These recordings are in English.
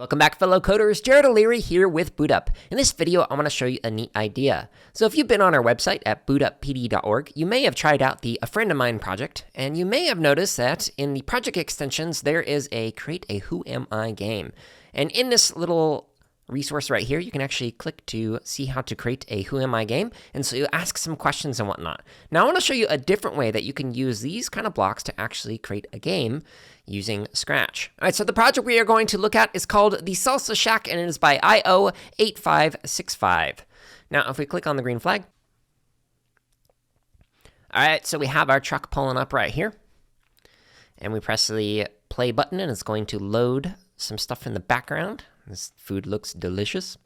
Welcome back, fellow coders. Jared O'Leary here with BootUp. In this video, I want to show you a neat idea. So if you've been on our website at bootuppd.org, you may have tried out the A Friend of Mine project, and you may have noticed that in the project extensions, there is a Create a Who Am I game. And in this little resource right here, you can actually click to see how to create a Who Am I game, and so you ask some questions and whatnot. Now I want to show you a different way that you can use these kind of blocks to actually create a game using Scratch. All right, so the project we are going to look at is called the Salsa Shack, and it is by IO8565. Now if we click on the green flag, all right, so we have our truck pulling up right here, and we press the play button, and it's going to load some stuff in the background. This food looks delicious.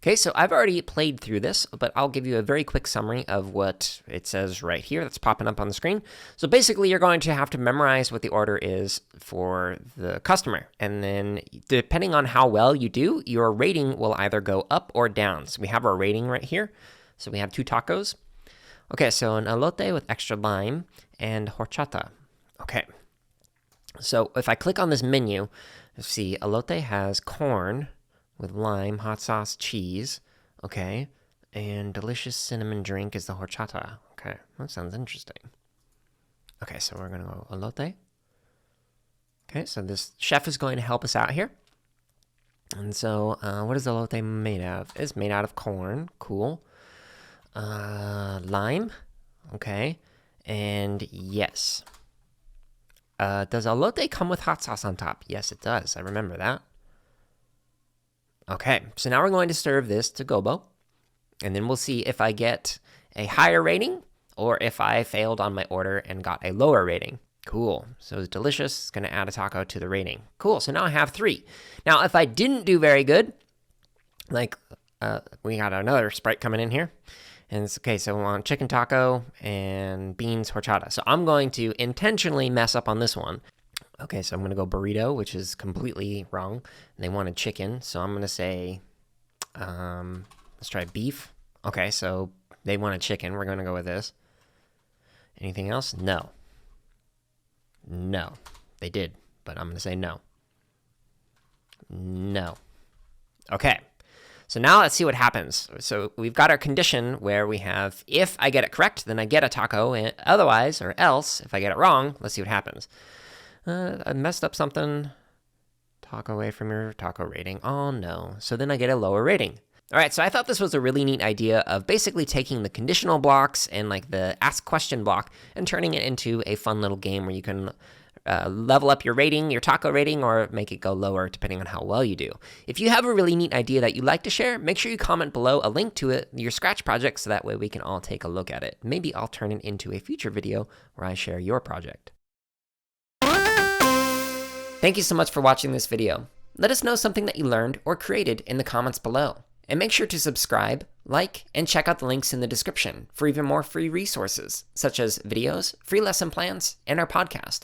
Okay, so I've already played through this, but I'll give you a very quick summary of what it says right here that's popping up on the screen. So basically, you're going to have to memorize what the order is for the customer. And then depending on how well you do, your rating will either go up or down. So we have our rating right here. So we have 2 tacos. Okay, so an elote with extra lime and horchata. Okay, so if I click on this menu, see, elote has corn with lime, hot sauce, cheese, okay, and delicious cinnamon drink is the horchata. Okay, that sounds interesting. Okay, so we're gonna go elote. Okay, so this chef is going to help us out here. And so, what is elote made of? It's made out of corn, cool. Lime, okay, and yes. Does elote come with hot sauce on top? Yes, it does. I remember that. Okay, so now we're going to serve this to Gobo, and then we'll see if I get a higher rating or if I failed on my order and got a lower rating. Cool. So it's delicious. It's going to add a taco to the rating. Cool. So now I have 3. Now, if I didn't do very good, like we got another Sprite coming in here. And it's okay, so we want chicken taco and beans horchata. So I'm going to intentionally mess up on this one. Okay, so I'm going to go burrito, which is completely wrong. And they wanted chicken, so I'm going to say, let's try beef. Okay, so they wanted chicken. We're going to go with this. Anything else? No. No. They did, but I'm going to say no. No. Okay. So now let's see what happens. So we've got our condition where we have, if I get it correct, then I get a taco, and otherwise, or else, if I get it wrong, let's see what happens. I messed up something. Taco away from your taco rating. Oh no. So then I get a lower rating. All right, so I thought this was a really neat idea of basically taking the conditional blocks and like the ask question block and turning it into a fun little game where you can level up your rating, your taco rating, or make it go lower depending on how well you do. If you have a really neat idea that you'd like to share, make sure you comment below a link to it, your Scratch project, so that way we can all take a look at it. Maybe I'll turn it into a future video where I share your project. Thank you so much for watching this video. Let us know something that you learned or created in the comments below. And make sure to subscribe, like, and check out the links in the description for even more free resources, such as videos, free lesson plans, and our podcast.